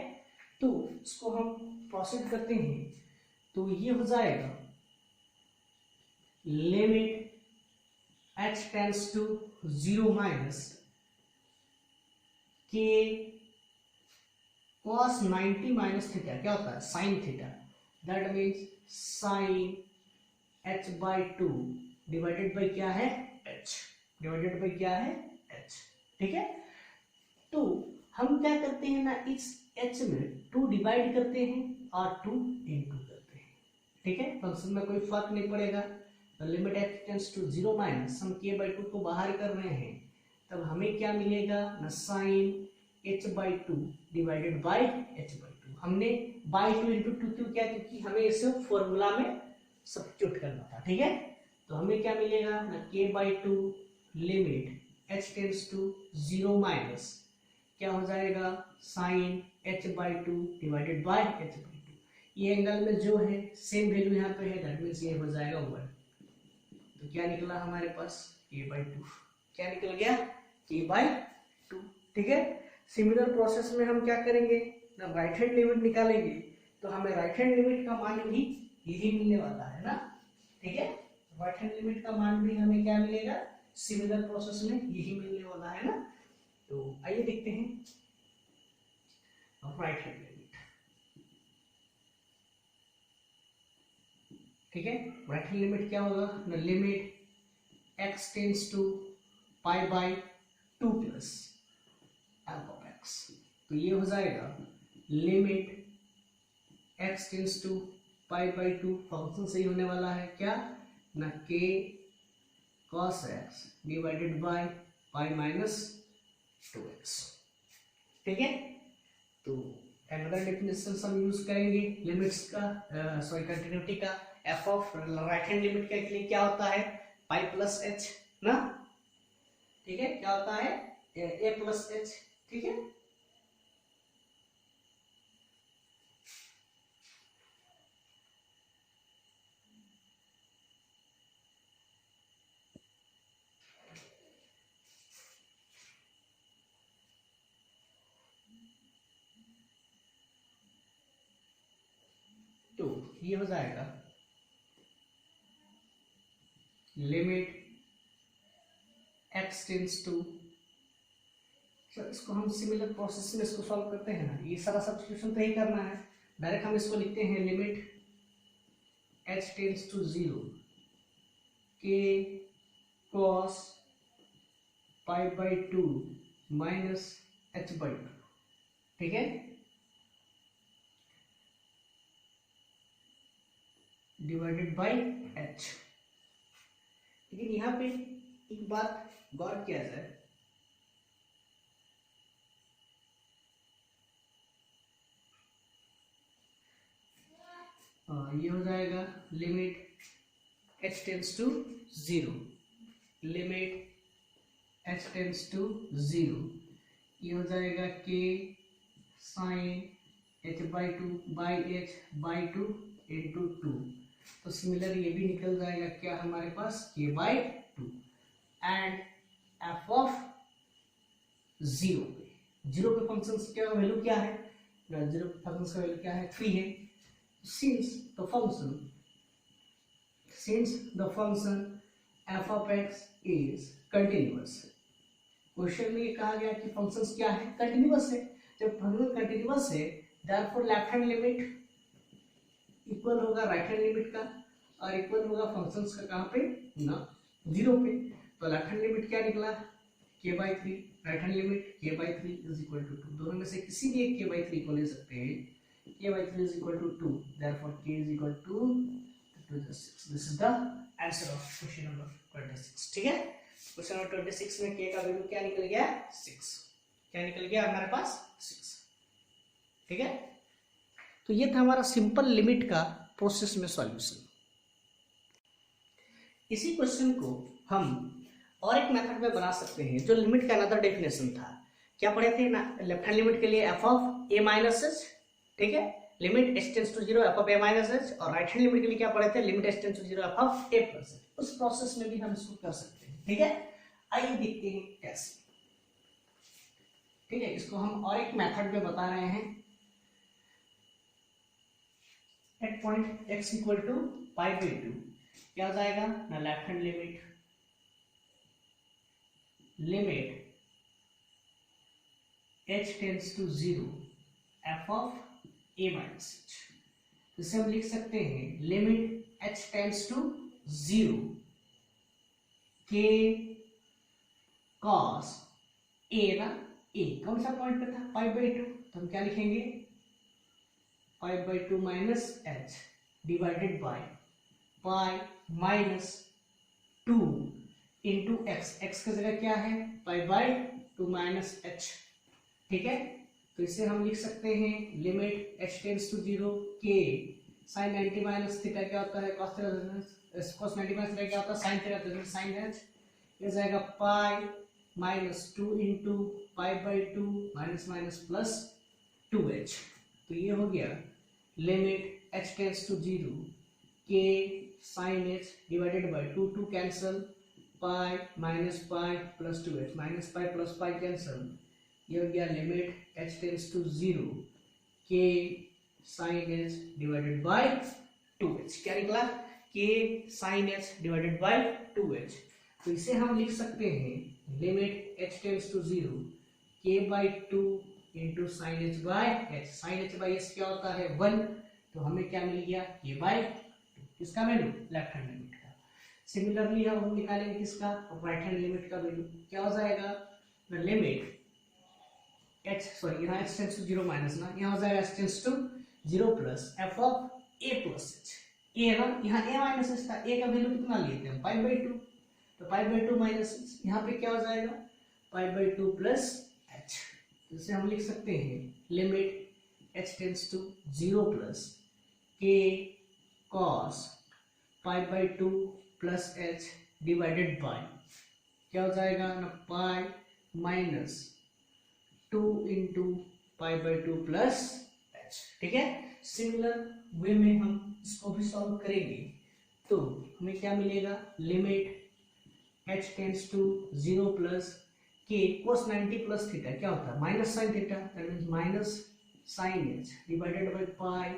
तो इसको हम प्रोसीड करते हैं, तो ये हो जाएगा limit h tends to zero minus k cos 90 minus theta, क्या होता है sine theta, that means sine h by two divided by क्या है h, डिवाइडेड बाई क्या है h। ठीक है, तो हम क्या करते हैं ना, इस h में 2 डिवाइड करते हैं और 2 इंटू करते हैं। ठीक है, फंक्शन में कोई फर्क नहीं पड़ेगा। तो limit h tends to zero minus हम k बाई टू को बाहर कर रहे हैं, तब हमें क्या मिलेगा ना sine h by two divided by h by two. हमने बाई टू इंटू टू क्यों किया, क्योंकि हमें इसे फॉर्मूला में सब्स्टिट्यूट करना था। ठीक है, तो हमें क्या मिलेगा ना k by two limit h tends to zero minus क्या हो जाएगा sine h by two divided by h by two. ये एंगल में जो है सेम वैल्यू यहाँ पे है, दैट मीन्स ये हो जाएगा 1। तो क्या निकला हमारे पास k बाई टू, क्या निकल गया k बाई टू। ठीक है, सिमिलर प्रोसेस में हम क्या करेंगे ना, राइट हैंड लिमिट निकालेंगे, तो हमें राइट हैंड लिमिट का मान भी यही मिलने वाला है ना। ठीक है, राइट हैंड लिमिट का मान भी हमें क्या मिलेगा, सिमिलर प्रोसेस में यही मिलने वाला है ना। तो आइए देखते हैं राइट हैंड लिमिट। ठीक है, राइट हैंड लिमिट क्या होगा ना, limit x tends to pi by two plus f of x। तो ये हो जाएगा limit x tends to pi by two, function सही होने वाला है क्या ना k cos x divided by pi minus two x. ठीक है, तो अनदर डेफिनेशन हम यूज करेंगे लिमिट्स का, सॉरी कंटिन्यूटी का। F of right hand limit के लिए क्या होता है पाई प्लस एच ना। ठीक है, क्या होता है ए प्लस एच। ठीक है, ये हो जाएगा लिमिट x टेंड्स टू, इसको हम सिमिलर प्रोसेस में इसको सॉल्व करते हैं ना, ये सारा सब्स्टिट्यूशन तो ही करना है। डायरेक्ट हम इसको लिखते हैं limit h tends to 0 k cos pi by 2 minus h by 2, ठीक है, डिवाइडेड बाई h। लेकिन यहाँ पे एक बात गौर किया जाए, ये हो जाएगा limit h tends to 0, limit h tends to 0, ये हो जाएगा k sine h by 2 by h by 2 into 2। तो सिमिलर ये भी निकल जाएगा क्या हमारे पास k by 2 and f of 0 पे फंक्शन क्या वैल्यू क्या है, 0 पे फंक्शन का वैल्यू क्या है 3 है। since the function f of x is continuous, question में ये कहा गया कि फंक्शंस क्या है, कंटिन्यूअस है। जब फंक्शन कंटिन्यूअस है therefore left hand limit equal होगा राइट हैंड लिमिट का, और इक्वल होगा फंक्शंस का कहाँ पे ना 0 पे। तो लेफ्ट हैंड लिमिट क्या निकला k by 3, right hand limit k by 3 is equal to 2। दोनों में से किसी भी एक k बाई 3 को ले सकते हैं, k by 3 is equal to 2, therefore k is equal to 6. This is the answer of question number 26, ठीक है। क्वेश्चन नंबर 26 में k का वैल्यू क्या निकल गया 6, क्या निकल गया हमारे पास 6, ठीक है। तो ये था हमारा सिंपल लिमिट का प्रोसेस में सॉल्यूशन। इसी क्वेश्चन को हम और एक मेथड में बना सकते हैं, जो लिमिट का अनदर डेफिनेशन था। क्या पढ़े थे ना, लेफ्ट हैंड लिमिट के लिए f of a minus h, ठीक है, limit h tends to 0 f of a minus h, और राइट हैंड लिमिट के लिए क्या पढ़े थे, limit h tends to 0 f of a plus h। उस प्रोसेस में भी हम इसको कर सकते हैं, ठीक है। आइए देखते हैं कैसे, ठीक है। इसको हम और एक मेथड में बता रहे हैं। At point x equal to pi by 2 क्या हो जाएगा ना, left hand limit h tends to 0 f of a minus h। इसे हम लिख सकते हैं limit h tends to 0 k cos a ना, a कौन सा पॉइंट पे था पाई बाई 2, तो हम क्या लिखेंगे पाई by 2 minus h divided by pi minus 2 into x, x की जगह क्या है पाई बाई 2 माइनस h, ठीक है। तो इसे हम लिख सकते हैं limit h tends to 0 k sin 90 minus theta क्या होता है cos 90 माइनस थीटा क्या होता है sin थीटा, sin h, ये जाएगा pi minus 2 into pi by 2 minus minus plus 2h। तो ये हो गया limit h tends to 0 k sin h divided by 2 cancel, pi minus pi plus 2h, minus pi plus pi cancel, ये हो गया limit h tends to 0 k sin h divided by 2h। क्या निकला k sin h divided by 2h। तो इसे हम लिख सकते हैं limit h tends to 0 k by 2 into sine h by h। Sine h by h क्या होता है 1, तो हमें क्या मिल गया k बाई 2, किसका वैल्यू लेफ्ट हैंड लिमिट का। सिमिलरली हम निकालेंगे किसका राइट हैंड लिमिट का वैल्यू, क्या हो जाएगा लिमिट h सॉरी यहाँ h टेंड्स टू 0 माइनस ना, यहाँ हो जाएगा h tends to 0 plus f of a plus h, a ना यहाँ a माइनस h था, a का वैल्यू कितना लेते हैं पाई बाई 2, तो पाई बाई 2 माइनस h, यहाँ पे क्या हो जाएगा पाई बाई 2 प्लस h। इसे हम लिख सकते हैं limit h tends to 0 plus k cos pi by 2 plus h divided by क्या हो जाएगा ना pi minus 2 into pi by 2 plus h, ठीक है। सिमिलर वे में हम इसको भी सॉल्व करेंगे, तो हमें क्या मिलेगा limit h tends to 0 plus k cos 90 plus theta क्या होता है minus sine theta, that means minus sine h divided by pi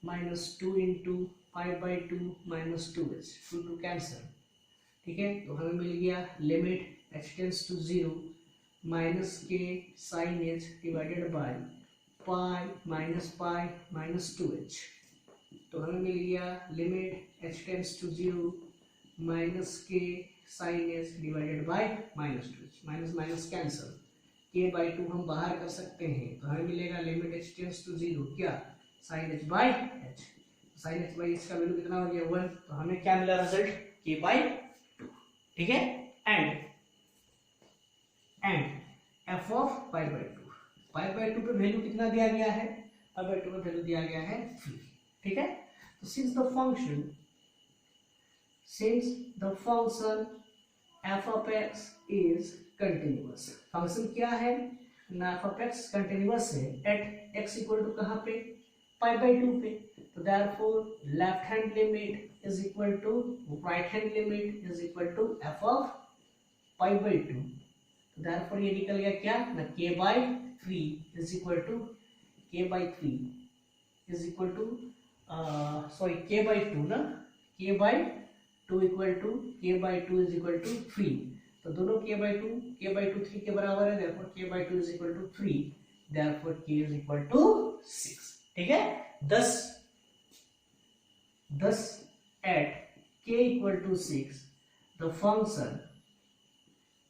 minus 2 into 5/2 minus 2h, 2 cancel, ठीक है। तो हमें मिल गया limit h tends to 0 minus K sine h divided by pi minus 2h। तो हमें मिल गया limit h tends to 0 minus K sine h divided bye minus 2h, minus minus cancel, k/2 हम बाहर कर सकते हैं, तो हमें मिलेगा लिमिट h टेंड्स टू 0 क्या sine h by h, sine h by h का वैल्यू कितना हो गया 1, तो हमें क्या मिला रिजल्ट k/2, ठीक है। एंड f ऑफ पाई/2 पे वैल्यू कितना दिया गया है, पाई/2 पे वैल्यू दिया गया है 3, ठीक है। तो since the function f of x is continuous, function क्या है ना, f of x कंटिन्यूअस है एट x इक्वल टू कहाँ पे पाई/2 पे, तो therefore left hand limit is equal to right hand limit is equal to f of पाई/2, तो देयरफॉर ये निकल गया क्या ना k/3 is equal to k/3 is equal to sorry k/2 ना, k/2 equal to k/2 is equal to 3, तो दोनों k/2 3 के बराबर है, therefore k/2 is equal to 3, therefore k is equal to 6, ठीक है। thus at k equal to 6 the function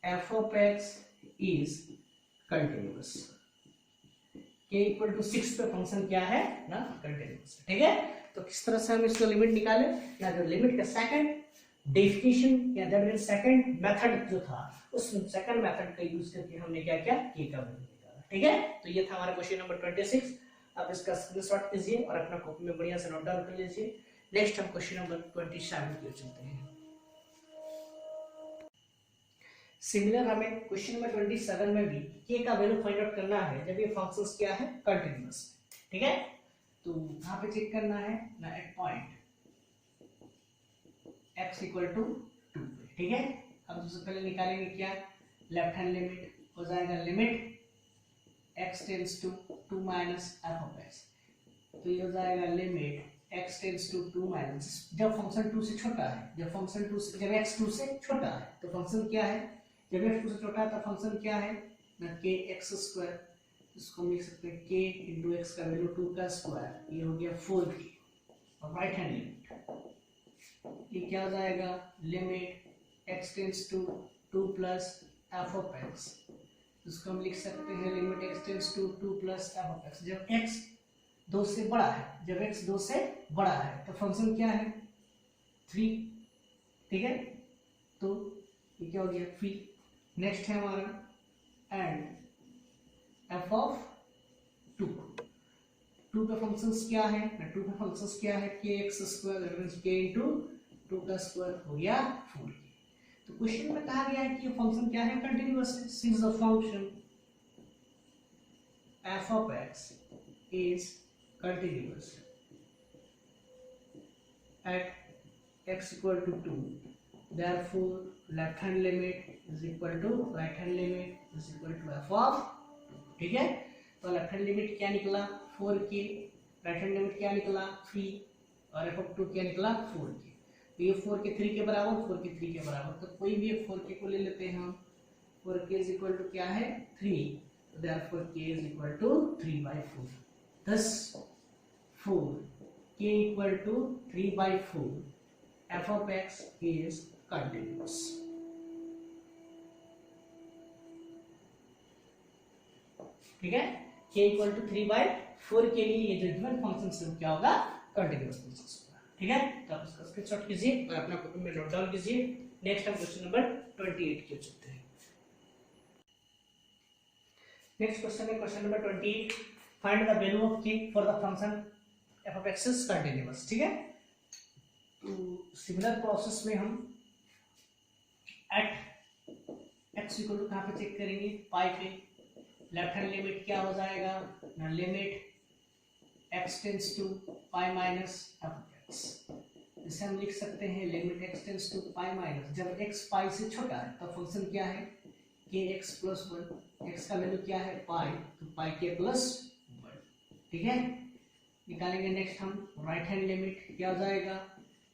f of x is continuous, k equal to 6 पे function क्या है ना कंटिन्यूअस, ठीक है। तो किस तरह से हम इसको लिमिट निकाले, या जो लिमिट का सेकंड डेफिनेशन या दैट मींस सेकंड मेथड जो था, उस सेकंड मेथड का यूज करके हमने क्या किया k का वैल्यू निकाला, ठीक है। तो ये था हमारा क्वेश्चन नंबर 26, आप इसका स्क्रीनशॉट कीजिए और अपना कॉपी में बढ़िया से नोट डाउन कर लीजिए। नेक्स्ट हम क्वेश्चन नंबर 27 की ओर चलते हैं। सिमिलर हमें क्वेश्चन नंबर 27 में भी k का वैल्यू फाइंड आउट करना है जब ये फंक्शंस क्या है कंटीन्यूअस, ठीक है। तो यहाँ पे चेक करना है ना at point x equal to 2, ठीक है। अब सबसे पहले निकालेंगे क्या, लेफ्ट हैंड लिमिट हो जाएगा limit x tends to 2 minus f of x, तो ये हो जाएगा limit x tends to 2 minus, जब फंक्शन 2 से छोटा है, जब x 2 से छोटा है तो फंक्शन क्या है, जब x 2 से छोटा है तो फंक्शन क्या है ना kx², इसको हम लिख सकते हैं k इंटू एक्स का वैल्यू 2 का स्क्वायर, ये हो गया 4k, और राइट हैंड लिमिट ये क्या हो जाएगा limit x tends to 2 plus f of x, इसको हम लिख सकते हैं limit x tends to 2 plus f of x, जब x 2 से बड़ा है, जब x 2 से बड़ा है तो फंक्शन क्या है 3, ठीक है। तो ये क्या हो गया 3। नेक्स्ट है हमारा एंड f ऑफ 2 का फंक्शंस क्या है ना, 2 का फंक्शंस क्या है kx² that means k into 2 का स्क्वायर हो गया 4k। तो क्वेश्चन में कहा गया है कि ये फंक्शन क्या है कंटीन्यूअस है, since the function f of x is continuous at x equal to 2, therefore left hand limit is equal to right hand limit is equal to f of, ठीक है। तो लेफ्ट हैंड लिमिट क्या निकला 4k, right hand limit क्या निकला 3, और f of 2 क्या निकला 4k, तो ये 4k 3 के बराबर, 4k 3 के बराबर, तो कोई भी एक 4k को ले लेते हैं हम, 4k इज इक्वल टू क्या है 3, तो therefore k is equal to 3/4, thus 4k equal to 3/4, f of x is continuous, ठीक है। k इक्वल टू 3/4 के लिए ये जो गिवन फंक्शन से क्या होगा कंटीन्यूअस फंक्शन होगा, ठीक है। तो आप इसका स्क्रीनशॉट कीजिए और अपना कॉपी में नोट डाउन कीजिए। नेक्स्ट हम क्वेश्चन नंबर 28 की ओर चलते हैं। नेक्स्ट क्वेश्चन है question number 28, find the value of k for the function f of x is continuous, ठीक है। तो सिमिलर प्रोसेस में हम एट x इक्वल टू कहां पे चेक करेंगे पाई पे, लेफ्ट हैंड लिमिट क्या हो जाएगा ना limit x tends to pi minus f(x), इसे हम लिख सकते हैं limit x tends to pi minus, जब x पाई से छोटा है तो फंक्शन क्या है kx प्लस 1, x का वैल्यू क्या है पाई, तो पाई k प्लस 1, ठीक है। निकालेंगे नेक्स्ट हम राइट हैंड लिमिट, क्या हो जाएगा,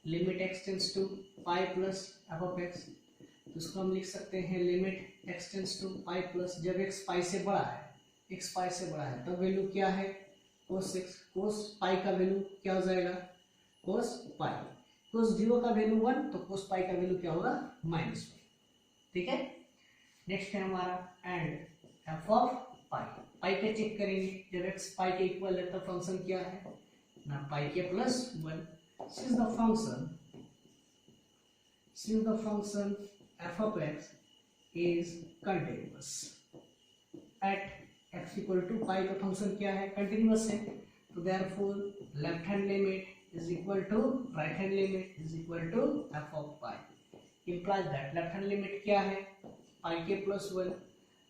limit x tends to pi plus f of x, तो इसको हम लिख सकते हैं limit x tends to pi plus, जब x पाई से बड़ा है, x पाई से बड़ा है, तब वैल्यू क्या है कोस x, कोस पाई का वैल्यू क्या हो जाएगा कोस पाई, कोस 0 का वैल्यू 1, तो कोस पाई का वैल्यू क्या होगा -1। ठीक है, नेक्स्ट है हमारा एंड एफ ऑफ पाई, पाई पे चेक करेंगे, जब x पाई के इक्वल है तब फंक्शन क्या है ना पाई के plus 1, since the function f of x is continuous at x equal to pi का फंक्शन क्या है कंटिन्यूअस है, तो therefore left hand limit is equal to right hand limit is equal to f of pi, implies that left hand limit क्या है पाई के plus 1,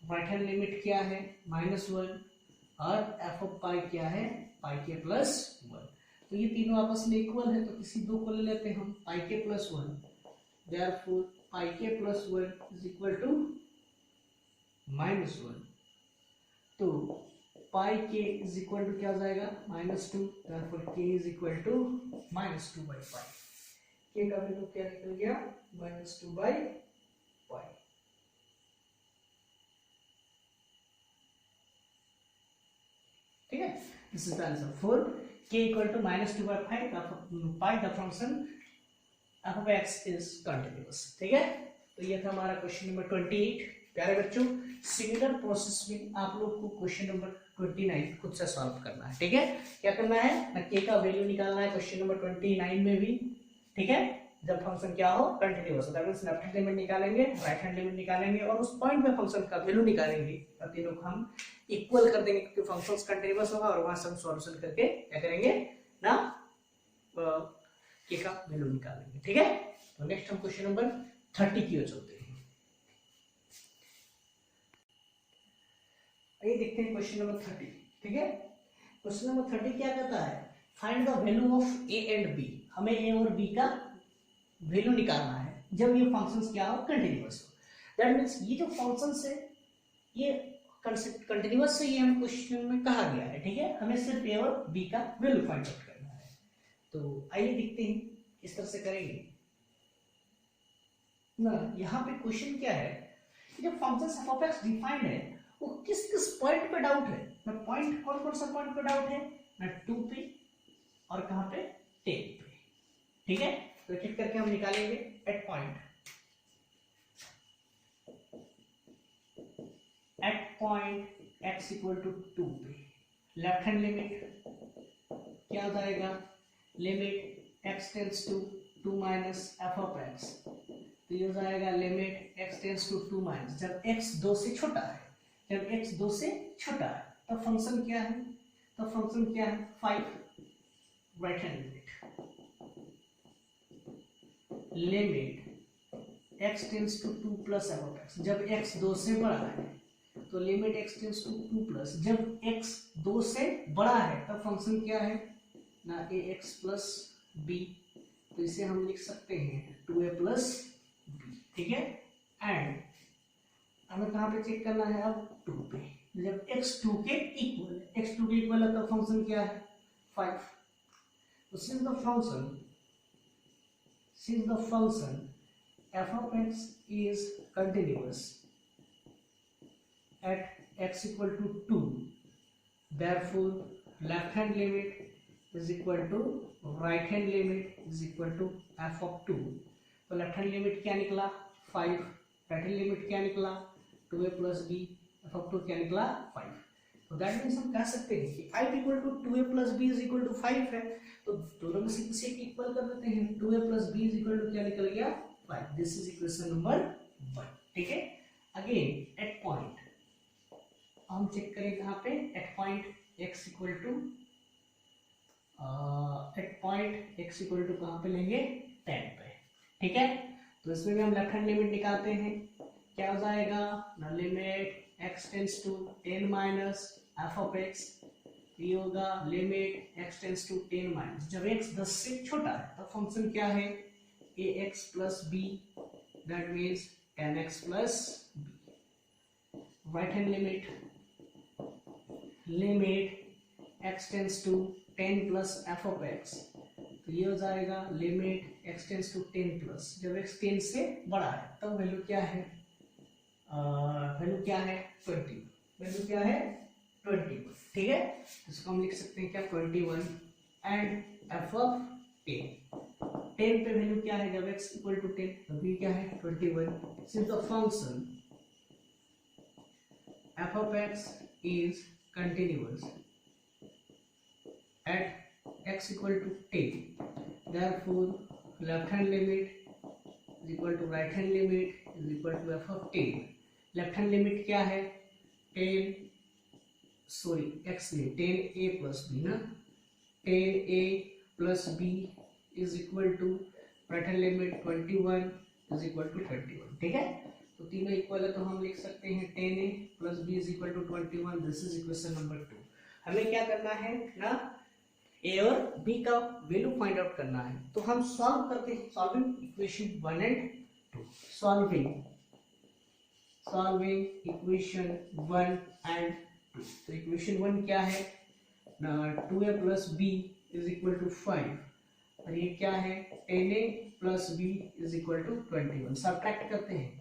right hand limit क्या है -1 और f ऑफ पाई क्या है पाई के प्लस 1, तो ये तीनों आपस में इक्वल है, तो किसी दो को ले लेते हैं हम पाई के प्लस 1, therefore पाई के प्लस 1 इज इक्वल टू -1, तो पाई के इज इक्वल टू क्या हो जाएगा -2, therefore k is equal to -2 by pi, k का वैल्यू क्या निकल गया -2 बाई पाई। ठीक है, this is the answer for k equal to -2 by pi, the function f of x is continuous। ठीक है, तो ये था हमारा क्वेश्चन नंबर 28। प्यारे बच्चों, सिमिलर प्रोसेस में आप लोग को क्वेश्चन नंबर 29 खुद से सॉल्व करना है। ठीक है, क्या करना है ना k का वैल्यू निकालना है क्वेश्चन नंबर 29 में भी। ठीक है, जब फंक्शन क्या हो continuous, that means left hand limit निकालेंगे, राइट हैंड लिमिट निकालेंगे और उस पॉइंट पे फंक्शन का वैल्यू निकालेंगे, और तीनों को हम इक्वल कर देंगे क्योंकि फंक्शंस कंटिन्यूअस होगा, और वहां से हम सॉल्यूशन करके क्या करेंगे ना k का वैल्यू निकालेंगे। ठीक है, तो नेक्स्ट हम क्वेश्चन नंबर 30 की ओर चलते हैं। आइए देखते हैं क्वेश्चन नंबर 30। ठीक है, क्वेश्चन नंबर 30 क्या कहता है, find the value of a and b, हमें a और b का वैल्यू निकालना है जब ये फंक्शंस क्या हो कंटिन्यूअस हो। दैट मींस ये जो फंक्शंस है ये कंटिन्यूअस से ये हम क्वेश्चन में कहा गया है। ठीक है, हमें सिर्फ a और b का वैल्यू फाइंड आउट करना है, तो आइए देखते हैं किस तरह से करेंगे ना। यहाँ पे क्वेश्चन क्या है, जो function f of x defined है वो किस किस पॉइंट पे डाउट है ना, पॉइंट कौन कौन सा पॉइंट पे डाउट है ना 2 पे और कहाँ पे 10 पे। ठीक है, तो एक एक करके हम निकालेंगे at point x equal to 2 पे लेफ्ट हैंड लिमिट क्या हो जाएगा, limit x tends to 2 minus f of x, तो ये हो जाएगा limit x tends to 2 minus, जब x 2 से छोटा है, जब x 2 से छोटा है तब फंक्शन क्या है, तब फंक्शन क्या है 5 right hand limit, limit x tends to 2 plus f of x, जब x 2 से बड़ा है तो limit x tends to 2 plus, जब x 2 से बड़ा है तब फंक्शन क्या है ना ax प्लस b, तो इसे हम लिख सकते हैं 2a प्लस b। ठीक है, एंड हमें कहाँ पे चेक करना है अब 2 पे, जब x 2 के इक्वल है, x 2 के इक्वल है तब फंक्शन क्या है 5, तो since the function f of x is continuous at x equal to 2, therefore left hand limit is equal to right hand limit is equal to f of 2, तो left hand limit क्या निकला 5, right hand limit क्या निकला 2a plus b, f of 2 क्या निकला 5, तो that means हम कह सकते हैं कि 5 equal to 2a plus b is equal to 5 है, तो दोनों में से किसी एक इक्वल कर देते हैं, 2a plus b is equal to क्या निकल गया 5, दिस इज इक्वेशन नंबर 1। ठीक है, अगेन एट पॉइंट हम चेक करें कहाँ पे at point x equal to कहाँ पे लेंगे 10 पे। ठीक है, तो इसमें भी हम लेफ्ट हैंड लिमिट निकालते हैं, क्या हो जाएगा ना limit x tends to 10 minus f of x, ये होगा limit x tends to 10 minus, जब x 10 से छोटा है तब फंक्शन क्या है ax plus b, that means 10x plus b, right hand limit x tends to 10 plus f of x, तो ये हो जाएगा limit x tends to 10 plus, जब x 10 से बड़ा है तब वैल्यू क्या है, वैल्यू क्या है 20, वैल्यू क्या है 21, ठीक है। इसको हम लिख सकते हैं क्या 21 एंड एफ ऑफ 10 पे वैल्यू क्या है, जब x इक्वल टू 10 तब भी क्या है 21, since the function f of x is continuous at x equal to 10, therefore left hand limit is equal to right hand limit is equal to f of 10. Left hand limit क्या है 10 sorry x नहीं 10a plus b ना, 10a plus b is equal to right hand limit 21 is equal to 21, ठीक है। तो तीनों equal है तो हम लिख सकते हैं 10a plus b is equal to 21, this is equation number 2। हमें क्या करना है ना, a और b का वैल्यू फाइंड आउट करना है, तो हम सॉल्व करते हैं, solving equation 1 and 2, solving equation 1 and 2। तो इक्वेशन 1 क्या है ना, 2a plus b is equal to 5, और ये क्या है 10a plus b is equal to 21। Subtract करते हैं,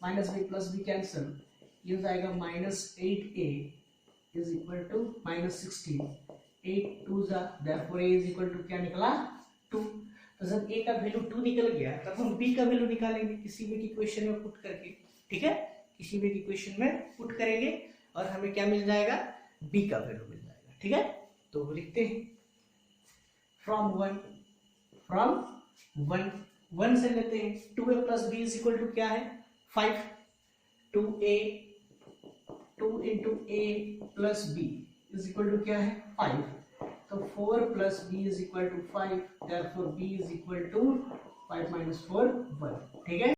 minus b plus b cancel, ये हो जाएगा minus 8a is equal to minus 16, 8 2 जा, therefore a is equal to क्या निकला 2। तो जब a का वैल्यू 2 निकल गया तब हम b का वैल्यू निकालेंगे किसी भी इक्वेशन में पुट करके, ठीक है, किसी भी इक्वेशन में पुट करेंगे और हमें क्या मिल जाएगा b का वैल्यू मिल जाएगा, ठीक है। तो लिखते हैं फ्रॉम 1 से लेते हैं 2a plus b is equal to क्या है 5, 2a 2 into a plus b is equal to क्या है 5, तो 4 plus b is equal to 5, therefore b is equal to 5 minus 4 1, ठीक है।